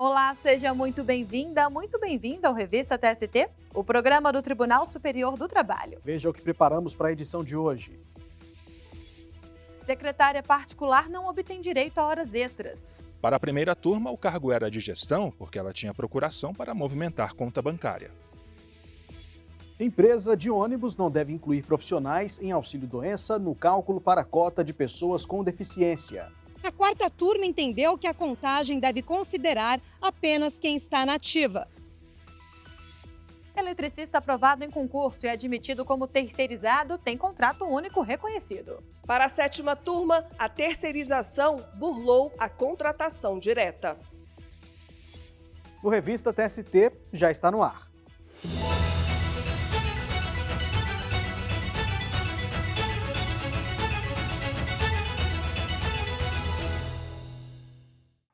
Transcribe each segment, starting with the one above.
Olá, seja muito bem-vinda, muito bem-vindo ao Revista TST, o programa do Tribunal Superior do Trabalho. Veja o que preparamos para a edição de hoje. Secretária particular não obtém direito a horas extras. Para a primeira turma, o cargo era de gestão, porque ela tinha procuração para movimentar conta bancária. Empresa de ônibus não deve incluir profissionais em auxílio-doença no cálculo para a cota de pessoas com deficiência. A quarta turma entendeu que a contagem deve considerar apenas quem está na ativa. Eletricista aprovado em concurso e admitido como terceirizado tem contrato único reconhecido. Para a sétima turma, a terceirização burlou a contratação direta. O Revista TST já está no ar.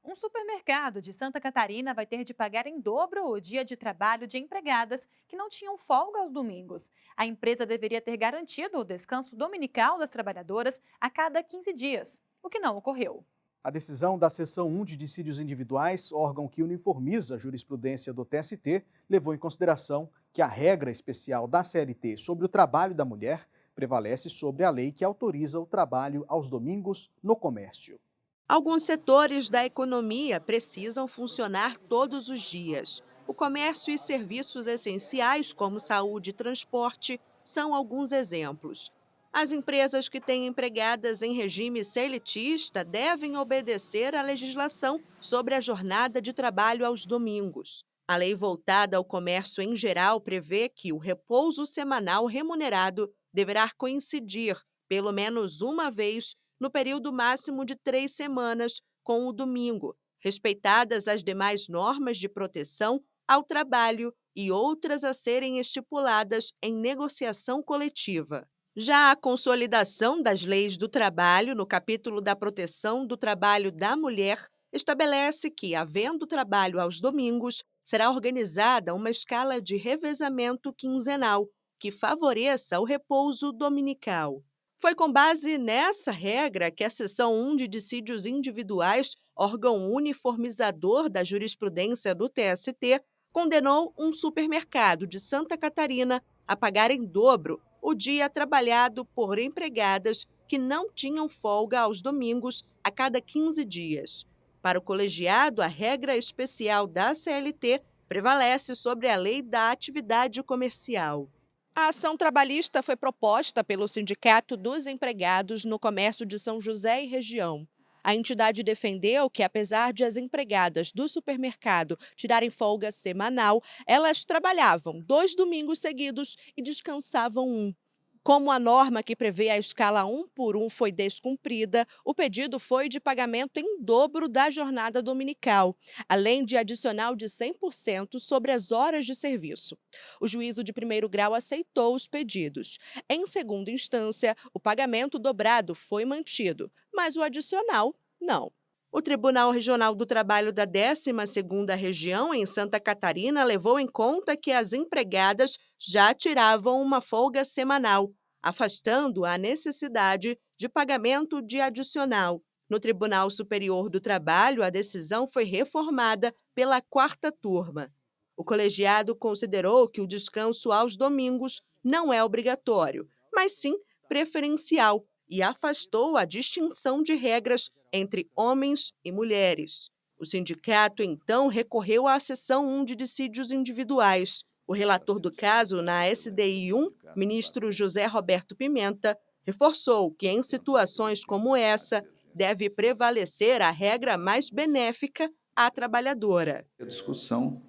Um supermercado de Santa Catarina vai ter de pagar em dobro o dia de trabalho de empregadas que não tinham folga aos domingos. A empresa deveria ter garantido o descanso dominical das trabalhadoras a cada 15 dias, o que não ocorreu. A decisão da Seção 1 de Dissídios Individuais, órgão que uniformiza a jurisprudência do TST, levou em consideração que a regra especial da CLT sobre o trabalho da mulher prevalece sobre a lei que autoriza o trabalho aos domingos no comércio. Alguns setores da economia precisam funcionar todos os dias. O comércio e serviços essenciais, como saúde e transporte, são alguns exemplos. As empresas que têm empregadas em regime seletista devem obedecer à legislação sobre a jornada de trabalho aos domingos. A lei voltada ao comércio em geral prevê que o repouso semanal remunerado deverá coincidir, pelo menos uma vez, no período máximo de 3 semanas, com o domingo, respeitadas as demais normas de proteção ao trabalho e outras a serem estipuladas em negociação coletiva. Já a consolidação das leis do trabalho, no capítulo da proteção do trabalho da mulher, estabelece que, havendo trabalho aos domingos, será organizada uma escala de revezamento quinzenal que favoreça o repouso dominical. Foi com base nessa regra que a Seção 1 de Dissídios Individuais, órgão uniformizador da jurisprudência do TST, condenou um supermercado de Santa Catarina a pagar em dobro o dia trabalhado por empregadas que não tinham folga aos domingos a cada 15 dias. Para o colegiado, a regra especial da CLT prevalece sobre a lei da atividade comercial. A ação trabalhista foi proposta pelo Sindicato dos Empregados no Comércio de São José e região. A entidade defendeu que, apesar de as empregadas do supermercado tirarem folga semanal, elas trabalhavam 2 domingos seguidos e descansavam um. Como a norma que prevê a escala 1 por 1 foi descumprida, o pedido foi de pagamento em dobro da jornada dominical, além de adicional de 100% sobre as horas de serviço. O juízo de primeiro grau aceitou os pedidos. Em segunda instância, o pagamento dobrado foi mantido, mas o adicional não. O Tribunal Regional do Trabalho da 12ª Região, em Santa Catarina, levou em conta que as empregadas já tiravam uma folga semanal, afastando a necessidade de pagamento de adicional. No Tribunal Superior do Trabalho, a decisão foi reformada pela quarta turma. O colegiado considerou que o descanso aos domingos não é obrigatório, mas sim preferencial, e afastou a distinção de regras entre homens e mulheres. O sindicato, então, recorreu à Seção 1 de Dissídios Individuais. O relator do caso na SDI 1, ministro José Roberto Pimenta, reforçou que, em situações como essa, deve prevalecer a regra mais benéfica à trabalhadora. A discussão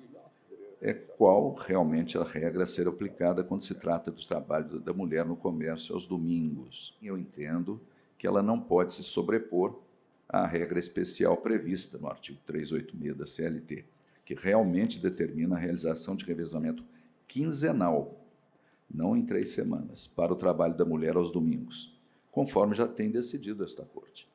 é qual realmente a regra a ser aplicada quando se trata do trabalho da mulher no comércio aos domingos. Eu entendo que ela não pode se sobrepor à regra especial prevista no artigo 386 da CLT, que realmente determina a realização de revezamento quinzenal, não em 3 semanas, para o trabalho da mulher aos domingos, conforme já tem decidido esta Corte.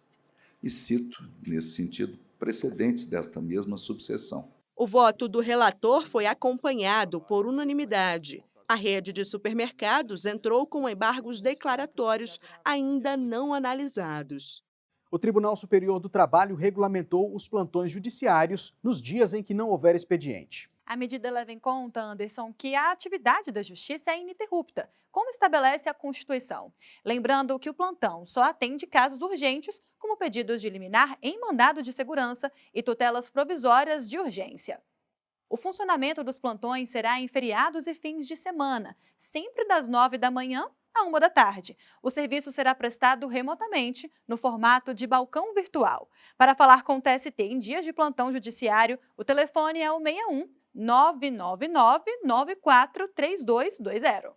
E cito, nesse sentido, precedentes desta mesma subseção. O voto do relator foi acompanhado por unanimidade. A rede de supermercados entrou com embargos declaratórios ainda não analisados. O Tribunal Superior do Trabalho regulamentou os plantões judiciários nos dias em que não houver expediente. A medida leva em conta, Anderson, que a atividade da Justiça é ininterrupta, como estabelece a Constituição. Lembrando que o plantão só atende casos urgentes, como pedidos de liminar em mandado de segurança e tutelas provisórias de urgência. O funcionamento dos plantões será em feriados e fins de semana, sempre das 9 da manhã à 1 da tarde. O serviço será prestado remotamente, no formato de balcão virtual. Para falar com o TST em dias de plantão judiciário, o telefone é o 61 999 943220.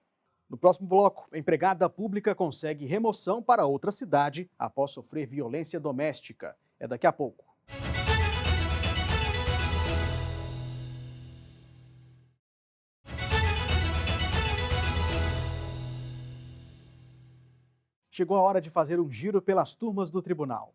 No próximo bloco, a empregada pública consegue remoção para outra cidade após sofrer violência doméstica. É daqui a pouco. Chegou a hora de fazer um giro pelas turmas do tribunal.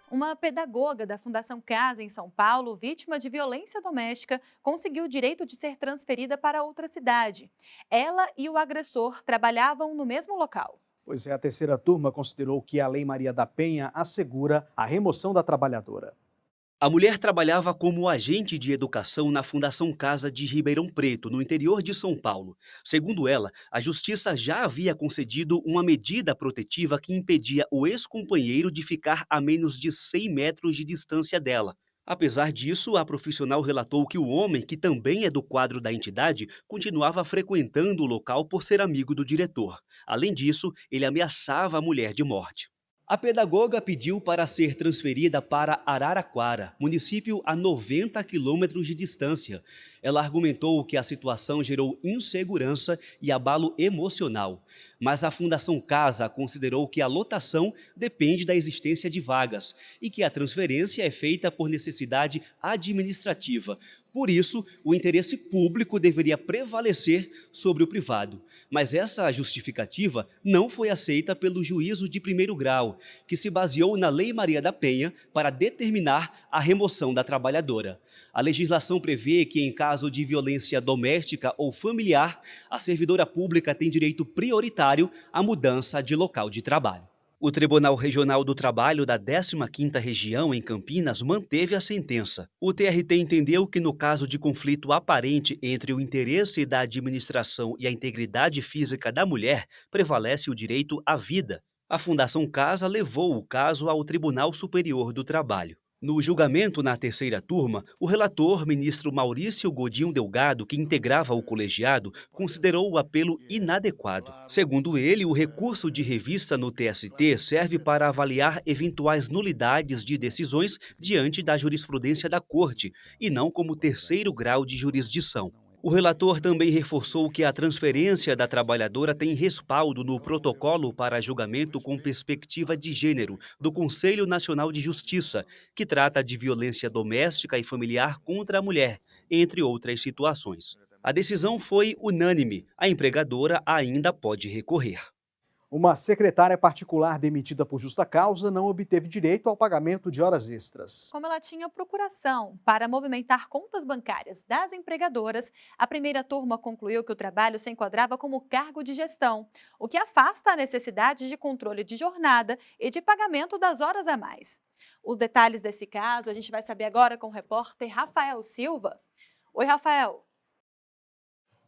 Uma pedagoga da Fundação Casa, em São Paulo, vítima de violência doméstica, conseguiu o direito de ser transferida para outra cidade. Ela e o agressor trabalhavam no mesmo local. Pois é, a terceira turma considerou que a Lei Maria da Penha assegura a remoção da trabalhadora. A mulher trabalhava como agente de educação na Fundação Casa de Ribeirão Preto, no interior de São Paulo. Segundo ela, a Justiça já havia concedido uma medida protetiva que impedia o ex-companheiro de ficar a menos de 100 metros de distância dela. Apesar disso, a profissional relatou que o homem, que também é do quadro da entidade, continuava frequentando o local por ser amigo do diretor. Além disso, ele ameaçava a mulher de morte. A pedagoga pediu para ser transferida para Araraquara, município a 90 quilômetros de distância. Ela argumentou que a situação gerou insegurança e abalo emocional. Mas a Fundação Casa considerou que a lotação depende da existência de vagas e que a transferência é feita por necessidade administrativa. Por isso, o interesse público deveria prevalecer sobre o privado. Mas essa justificativa não foi aceita pelo juízo de primeiro grau, que se baseou na Lei Maria da Penha para determinar a remoção da trabalhadora. A legislação prevê que, em caso de violência doméstica ou familiar, a servidora pública tem direito prioritário à mudança de local de trabalho. O Tribunal Regional do Trabalho da 15ª Região, em Campinas, manteve a sentença. O TRT entendeu que, no caso de conflito aparente entre o interesse da administração e a integridade física da mulher, prevalece o direito à vida. A Fundação Casa levou o caso ao Tribunal Superior do Trabalho. No julgamento na terceira turma, o relator, ministro Maurício Godinho Delgado, que integrava o colegiado, considerou o apelo inadequado. Segundo ele, o recurso de revista no TST serve para avaliar eventuais nulidades de decisões diante da jurisprudência da Corte, e não como terceiro grau de jurisdição. O relator também reforçou que a transferência da trabalhadora tem respaldo no Protocolo para Julgamento com Perspectiva de Gênero do Conselho Nacional de Justiça, que trata de violência doméstica e familiar contra a mulher, entre outras situações. A decisão foi unânime. A empregadora ainda pode recorrer. Uma secretária particular demitida por justa causa não obteve direito ao pagamento de horas extras. Como ela tinha procuração para movimentar contas bancárias das empregadoras, a primeira turma concluiu que o trabalho se enquadrava como cargo de gestão, o que afasta a necessidade de controle de jornada e de pagamento das horas a mais. Os detalhes desse caso a gente vai saber agora com o repórter Rafael Silva. Oi, Rafael.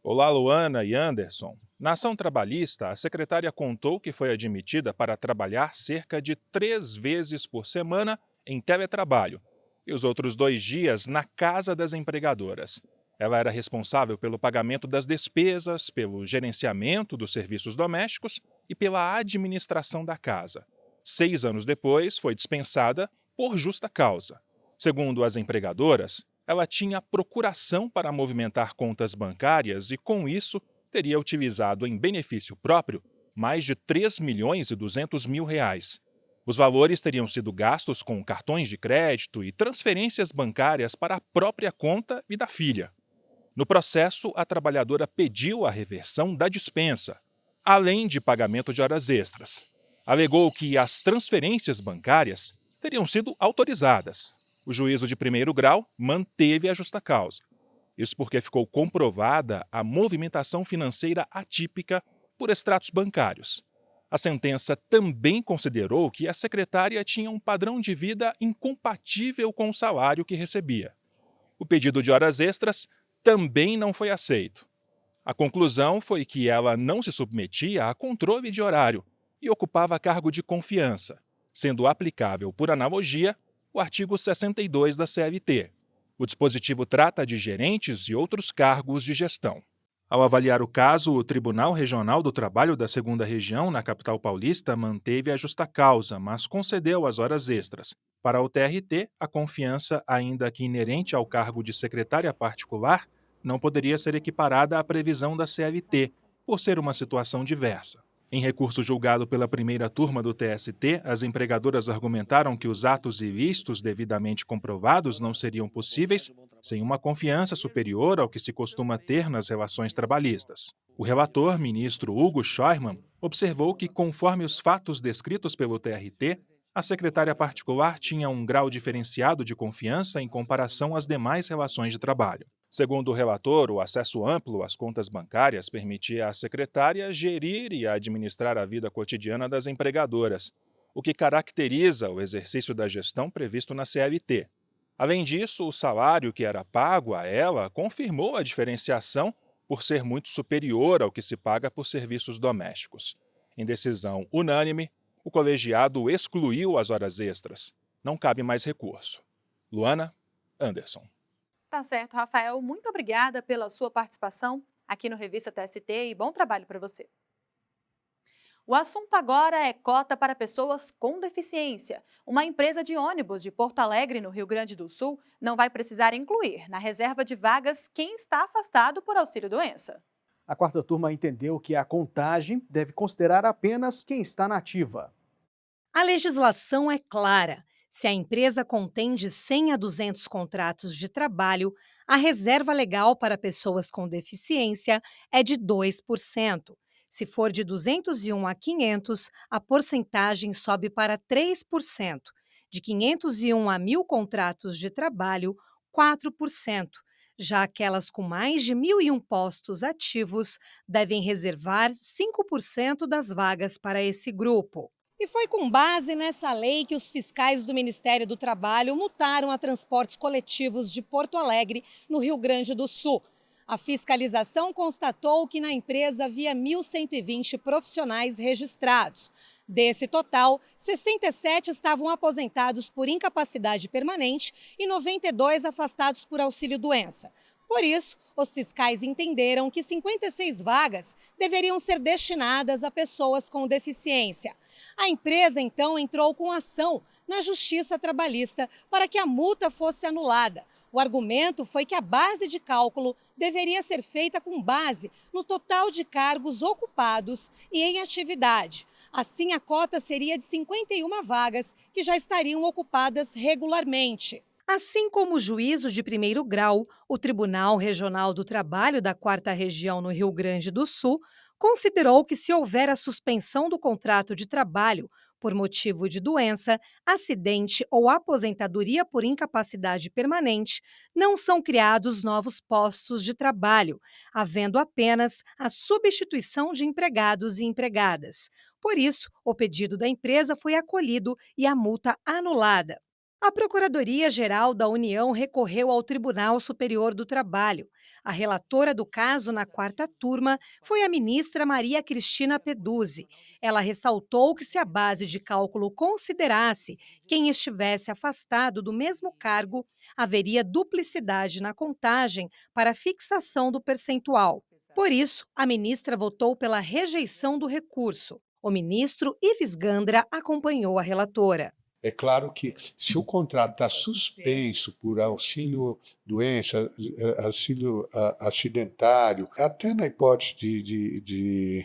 Olá, Luana e Anderson. Na ação trabalhista, a secretária contou que foi admitida para trabalhar cerca de 3 vezes por semana em teletrabalho e os outros 2 dias na casa das empregadoras. Ela era responsável pelo pagamento das despesas, pelo gerenciamento dos serviços domésticos e pela administração da casa. 6 anos depois, foi dispensada por justa causa. Segundo as empregadoras, ela tinha procuração para movimentar contas bancárias e, com isso, teria utilizado em benefício próprio mais de R$ 3.200.000. Os valores teriam sido gastos com cartões de crédito e transferências bancárias para a própria conta e da filha. No processo, a trabalhadora pediu a reversão da dispensa, além de pagamento de horas extras. Alegou que as transferências bancárias teriam sido autorizadas. O juízo de primeiro grau manteve a justa causa. Isso porque ficou comprovada a movimentação financeira atípica por extratos bancários. A sentença também considerou que a secretária tinha um padrão de vida incompatível com o salário que recebia. O pedido de horas extras também não foi aceito. A conclusão foi que ela não se submetia a controle de horário e ocupava cargo de confiança, sendo aplicável, por analogia, o artigo 62 da CLT. O dispositivo trata de gerentes e outros cargos de gestão. Ao avaliar o caso, o Tribunal Regional do Trabalho da 2ª Região, na capital paulista, manteve a justa causa, mas concedeu as horas extras. Para o TRT, a confiança, ainda que inerente ao cargo de secretária particular, não poderia ser equiparada à previsão da CLT, por ser uma situação diversa. Em recurso julgado pela primeira turma do TST, as empregadoras argumentaram que os atos ilícitos devidamente comprovados não seriam possíveis sem uma confiança superior ao que se costuma ter nas relações trabalhistas. O relator, ministro Hugo Scheuermann, observou que, conforme os fatos descritos pelo TRT, a secretária particular tinha um grau diferenciado de confiança em comparação às demais relações de trabalho. Segundo o relator, o acesso amplo às contas bancárias permitia à secretária gerir e administrar a vida cotidiana das empregadoras, o que caracteriza o exercício da gestão previsto na CLT. Além disso, o salário que era pago a ela confirmou a diferenciação por ser muito superior ao que se paga por serviços domésticos. Em decisão unânime, o colegiado excluiu as horas extras. Não cabe mais recurso. Luana, Anderson. Tá certo, Rafael. Muito obrigada pela sua participação aqui no Revista TST e bom trabalho para você. O assunto agora é cota para pessoas com deficiência. Uma empresa de ônibus de Porto Alegre, no Rio Grande do Sul, não vai precisar incluir na reserva de vagas quem está afastado por auxílio-doença. A 4ª turma entendeu que a contagem deve considerar apenas quem está na ativa. A legislação é clara. Se a empresa contém de 100 a 200 contratos de trabalho, a reserva legal para pessoas com deficiência é de 2%. Se for de 201 a 500, a porcentagem sobe para 3%. De 501 a 1.000 contratos de trabalho, 4%. Já aquelas com mais de 1.001 postos ativos devem reservar 5% das vagas para esse grupo. E foi com base nessa lei que os fiscais do Ministério do Trabalho multaram a Transportes Coletivos de Porto Alegre, no Rio Grande do Sul. A fiscalização constatou que na empresa havia 1.120 profissionais registrados. Desse total, 67 estavam aposentados por incapacidade permanente e 92 afastados por auxílio-doença. Por isso, os fiscais entenderam que 56 vagas deveriam ser destinadas a pessoas com deficiência. A empresa, então, entrou com ação na Justiça Trabalhista para que a multa fosse anulada. O argumento foi que a base de cálculo deveria ser feita com base no total de cargos ocupados e em atividade. Assim, a cota seria de 51 vagas que já estariam ocupadas regularmente. Assim como o juízo de primeiro grau, o Tribunal Regional do Trabalho da 4ª Região no Rio Grande do Sul considerou que, se houver a suspensão do contrato de trabalho por motivo de doença, acidente ou aposentadoria por incapacidade permanente, não são criados novos postos de trabalho, havendo apenas a substituição de empregados e empregadas. Por isso, o pedido da empresa foi acolhido e a multa anulada. A Procuradoria-Geral da União recorreu ao Tribunal Superior do Trabalho. A relatora do caso na 4ª turma foi a ministra Maria Cristina Peduzzi. Ela ressaltou que, se a base de cálculo considerasse quem estivesse afastado do mesmo cargo, haveria duplicidade na contagem para a fixação do percentual. Por isso, a ministra votou pela rejeição do recurso. O ministro Ives Gandra acompanhou a relatora. É claro que, se o contrato está suspenso por auxílio-doença, auxílio acidentário, até na hipótese de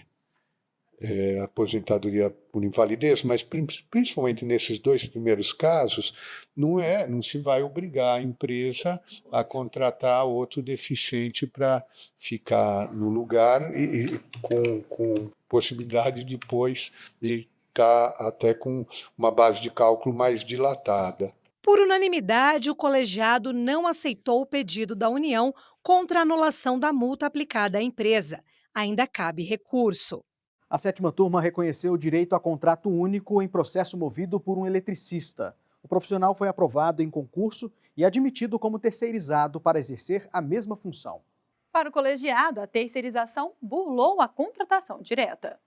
aposentadoria por invalidez, mas principalmente nesses 2 primeiros casos, não se vai obrigar a empresa a contratar outro deficiente para ficar no lugar e com possibilidade depois de está até com uma base de cálculo mais dilatada. Por unanimidade, o colegiado não aceitou o pedido da União contra a anulação da multa aplicada à empresa. Ainda cabe recurso. A 7ª turma reconheceu o direito a contrato único em processo movido por um eletricista. O profissional foi aprovado em concurso e admitido como terceirizado para exercer a mesma função. Para o colegiado, a terceirização burlou a contratação direta.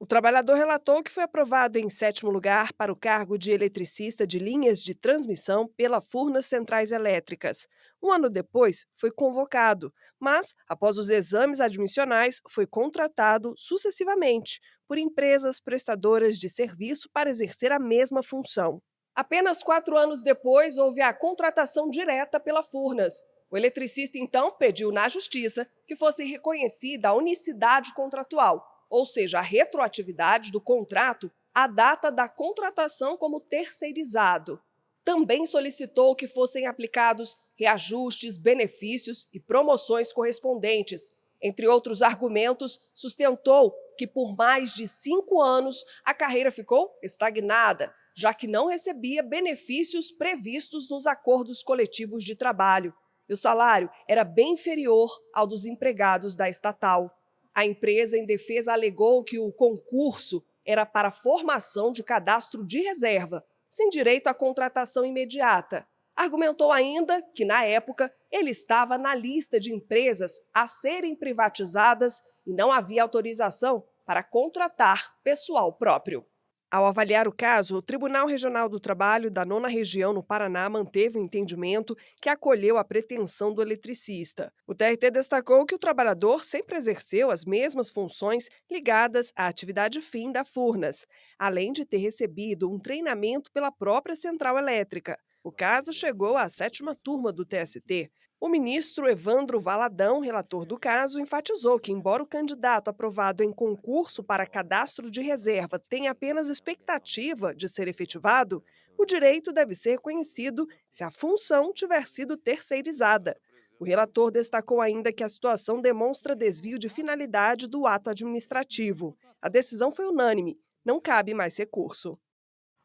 O trabalhador relatou que foi aprovado em 7º lugar para o cargo de eletricista de linhas de transmissão pela Furnas Centrais Elétricas. Um ano depois, foi convocado, mas, após os exames admissionais, foi contratado sucessivamente por empresas prestadoras de serviço para exercer a mesma função. Apenas 4 anos depois, houve a contratação direta pela Furnas. O eletricista, então, pediu na Justiça que fosse reconhecida a unicidade contratual, ou seja, a retroatividade do contrato à data da contratação como terceirizado. Também solicitou que fossem aplicados reajustes, benefícios e promoções correspondentes. Entre outros argumentos, sustentou que por mais de 5 anos a carreira ficou estagnada, já que não recebia benefícios previstos nos acordos coletivos de trabalho. E o salário era bem inferior ao dos empregados da estatal. A empresa em defesa alegou que o concurso era para formação de cadastro de reserva, sem direito à contratação imediata. Argumentou ainda que, na época, ele estava na lista de empresas a serem privatizadas e não havia autorização para contratar pessoal próprio. Ao avaliar o caso, o Tribunal Regional do Trabalho da 9ª Região no Paraná manteve o entendimento que acolheu a pretensão do eletricista. O TRT destacou que o trabalhador sempre exerceu as mesmas funções ligadas à atividade fim da Furnas, além de ter recebido um treinamento pela própria central elétrica. O caso chegou à 7ª turma do TST. O ministro Evandro Valadão, relator do caso, enfatizou que, embora o candidato aprovado em concurso para cadastro de reserva tenha apenas expectativa de ser efetivado, o direito deve ser reconhecido se a função tiver sido terceirizada. O relator destacou ainda que a situação demonstra desvio de finalidade do ato administrativo. A decisão foi unânime, não cabe mais recurso.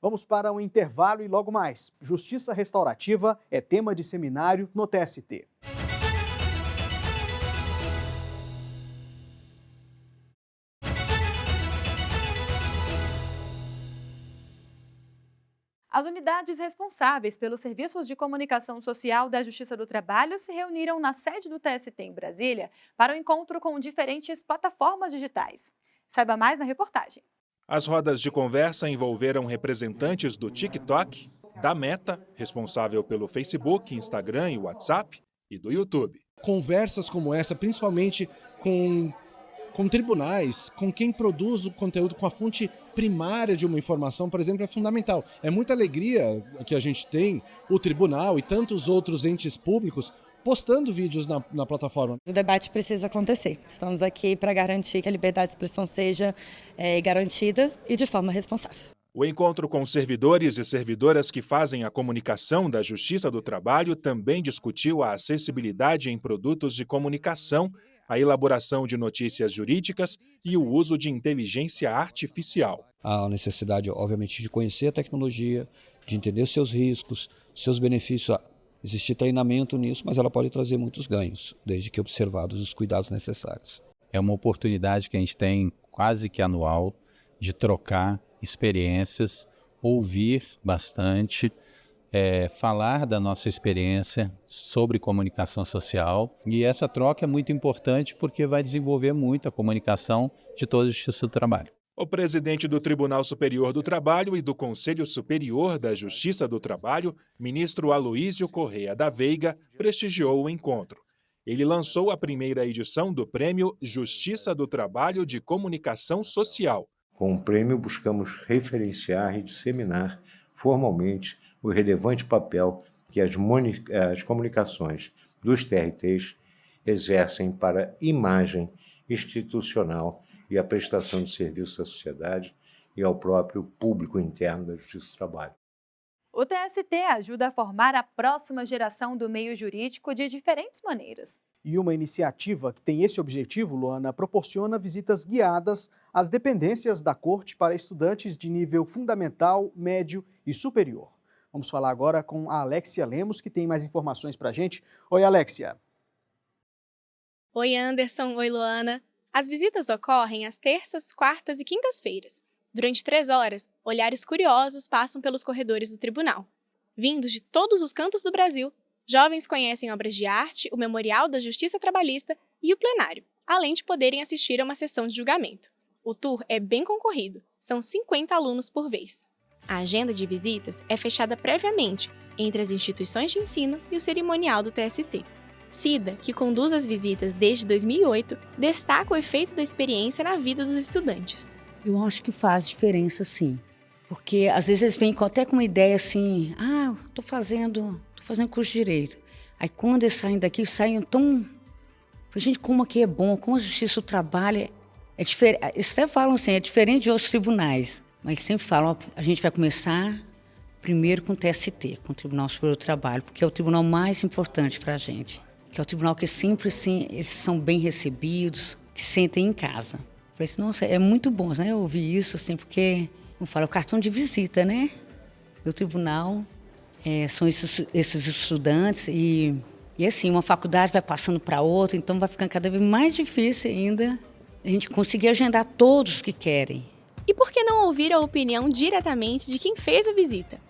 Vamos para um intervalo e logo mais. Justiça restaurativa é tema de seminário no TST. As unidades responsáveis pelos serviços de comunicação social da Justiça do Trabalho se reuniram na sede do TST em Brasília para o encontro com diferentes plataformas digitais. Saiba mais na reportagem. As rodas de conversa envolveram representantes do TikTok, da Meta, responsável pelo Facebook, Instagram e WhatsApp, e do YouTube. Conversas como essa, principalmente com tribunais, com quem produz o conteúdo, com a fonte primária de uma informação, por exemplo, é fundamental. É muita alegria que a gente tem o tribunal e tantos outros entes públicos postando vídeos na plataforma. O debate precisa acontecer. Estamos aqui para garantir que a liberdade de expressão seja garantida e de forma responsável. O encontro com servidores e servidoras que fazem a comunicação da Justiça do Trabalho também discutiu a acessibilidade em produtos de comunicação, a elaboração de notícias jurídicas e o uso de inteligência artificial. Há a necessidade, obviamente, de conhecer a tecnologia, de entender os seus riscos, seus benefícios. Existe treinamento nisso, mas ela pode trazer muitos ganhos, desde que observados os cuidados necessários. É uma oportunidade que a gente tem quase que anual de trocar experiências, ouvir bastante, falar da nossa experiência sobre comunicação social. E essa troca é muito importante porque vai desenvolver muito a comunicação de toda a Justiça do Trabalho. O presidente do Tribunal Superior do Trabalho e do Conselho Superior da Justiça do Trabalho, ministro Aloísio Correia da Veiga, prestigiou o encontro. Ele lançou a primeira edição do Prêmio Justiça do Trabalho de Comunicação Social. Com o prêmio, buscamos referenciar e disseminar formalmente o relevante papel que as comunicações dos TRTs exercem para a imagem institucional e a prestação de serviços à sociedade e ao próprio público interno da Justiça do Trabalho. O TST ajuda a formar a próxima geração do meio jurídico de diferentes maneiras. E uma iniciativa que tem esse objetivo, Luana, proporciona visitas guiadas às dependências da Corte para estudantes de nível fundamental, médio e superior. Vamos falar agora com a Alexia Lemos, que tem mais informações para a gente. Oi, Alexia. Oi, Anderson. Oi, Luana. As visitas ocorrem às terças, quartas e quintas-feiras. Durante 3 horas, olhares curiosos passam pelos corredores do tribunal. Vindos de todos os cantos do Brasil, jovens conhecem obras de arte, o Memorial da Justiça Trabalhista e o plenário, além de poderem assistir a uma sessão de julgamento. O tour é bem concorrido, são 50 alunos por vez. A agenda de visitas é fechada previamente entre as instituições de ensino e o cerimonial do TST. Cida, que conduz as visitas desde 2008, destaca o efeito da experiência na vida dos estudantes. Eu acho que faz diferença, sim. Porque às vezes eles vêm até com uma ideia assim, estou fazendo curso de Direito. Aí quando eles saem daqui, saem tão... Gente, como aqui é bom, como a justiça trabalha. É diferente. Eles até falam assim, é diferente de outros tribunais. Mas sempre falam, a gente vai começar primeiro com o TST, com o Tribunal Superior do Trabalho, porque é o tribunal mais importante para a gente. Que é o tribunal que sempre, assim, eles são bem recebidos, que sentem em casa. Eu falei assim, nossa, é muito bom, né, eu ouvir isso, assim, porque, como fala, o cartão de visita, né, do tribunal, são esses estudantes e assim, uma faculdade vai passando para outra, então vai ficando cada vez mais difícil ainda a gente conseguir agendar todos que querem. E por que não ouvir a opinião diretamente de quem fez a visita?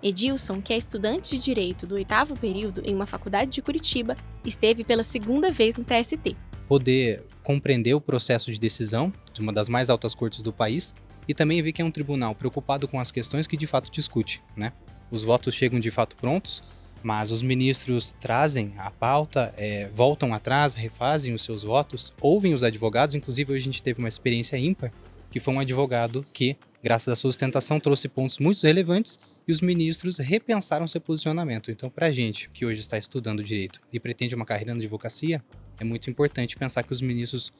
Edilson, que é estudante de Direito do 8º período em uma faculdade de Curitiba, esteve pela 2ª vez no TST. Poder compreender o processo de decisão de uma das mais altas cortes do país e também ver que é um tribunal preocupado com as questões que de fato discute, né? Os votos chegam de fato prontos, mas os ministros trazem a pauta, voltam atrás, refazem os seus votos, ouvem os advogados. Inclusive, hoje a gente teve uma experiência ímpar, que foi um advogado que, graças à sua sustentação, trouxe pontos muito relevantes e os ministros repensaram seu posicionamento. Então, para a gente que hoje está estudando direito e pretende uma carreira na advocacia, é muito importante pensar que os ministros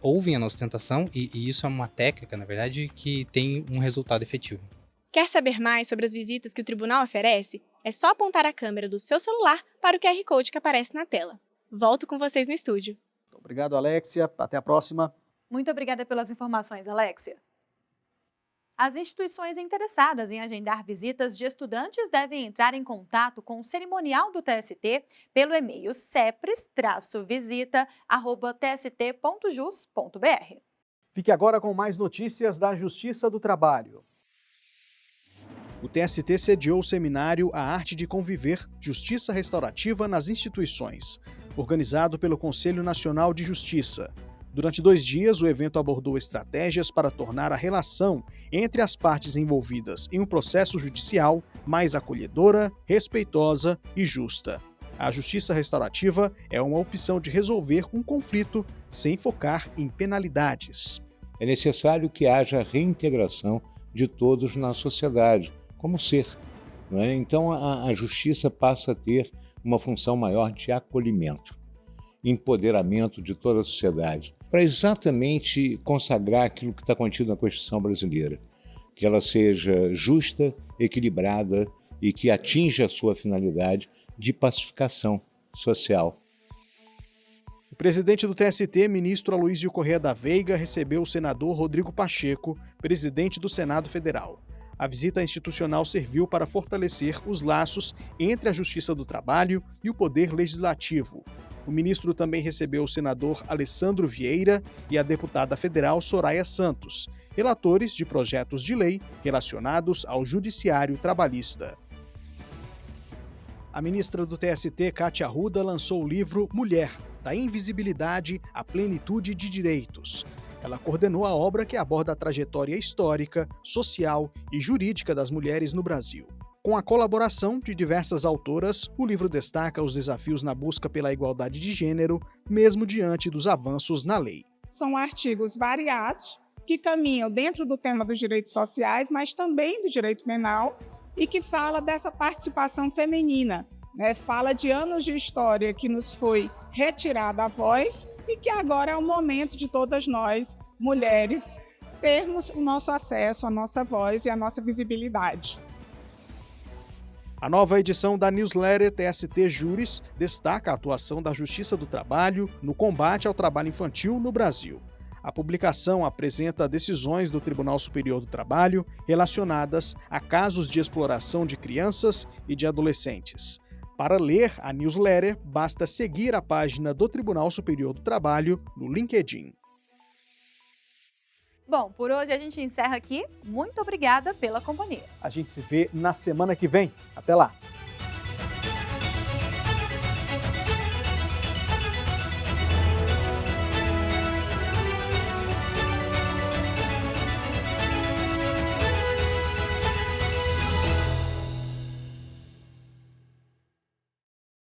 ouvem a nossa sustentação e isso é uma técnica, na verdade, que tem um resultado efetivo. Quer saber mais sobre as visitas que o tribunal oferece? É só apontar a câmera do seu celular para o QR Code que aparece na tela. Volto com vocês no estúdio. Obrigado, Alexia. Até a próxima. Muito obrigada pelas informações, Alexia. As instituições interessadas em agendar visitas de estudantes devem entrar em contato com o cerimonial do TST pelo e-mail cepres-visita@tst.jus.br. Fique agora com mais notícias da Justiça do Trabalho. O TST sediou o seminário A Arte de Conviver, Justiça Restaurativa nas Instituições, organizado pelo Conselho Nacional de Justiça. Durante 2 dias, o evento abordou estratégias para tornar a relação entre as partes envolvidas em um processo judicial mais acolhedora, respeitosa e justa. A justiça restaurativa é uma opção de resolver um conflito sem focar em penalidades. É necessário que haja reintegração de todos na sociedade, como ser. Não é? Então, a justiça passa a ter uma função maior de acolhimento, empoderamento de toda a sociedade, para exatamente consagrar aquilo que está contido na Constituição brasileira, que ela seja justa, equilibrada e que atinja a sua finalidade de pacificação social. O presidente do TST, ministro Aloysio Corrêa da Veiga, recebeu o senador Rodrigo Pacheco, presidente do Senado Federal. A visita institucional serviu para fortalecer os laços entre a Justiça do Trabalho e o Poder Legislativo. O ministro também recebeu o senador Alessandro Vieira e a deputada federal Soraya Santos, relatores de projetos de lei relacionados ao Judiciário Trabalhista. A ministra do TST, Kátia Arruda, lançou o livro Mulher, da Invisibilidade à Plenitude de Direitos. Ela coordenou a obra que aborda a trajetória histórica, social e jurídica das mulheres no Brasil. Com a colaboração de diversas autoras, o livro destaca os desafios na busca pela igualdade de gênero, mesmo diante dos avanços na lei. São artigos variados, que caminham dentro do tema dos direitos sociais, mas também do direito penal, e que fala dessa participação feminina, né? Fala de anos de história que nos foi retirada a voz e que agora é o momento de todas nós, mulheres, termos o nosso acesso, a nossa voz e a nossa visibilidade. A nova edição da newsletter TST Júris destaca a atuação da Justiça do Trabalho no combate ao trabalho infantil no Brasil. A publicação apresenta decisões do Tribunal Superior do Trabalho relacionadas a casos de exploração de crianças e de adolescentes. Para ler a newsletter, basta seguir a página do Tribunal Superior do Trabalho no LinkedIn. Bom, por hoje a gente encerra aqui. Muito obrigada pela companhia. A gente se vê na semana que vem. Até lá!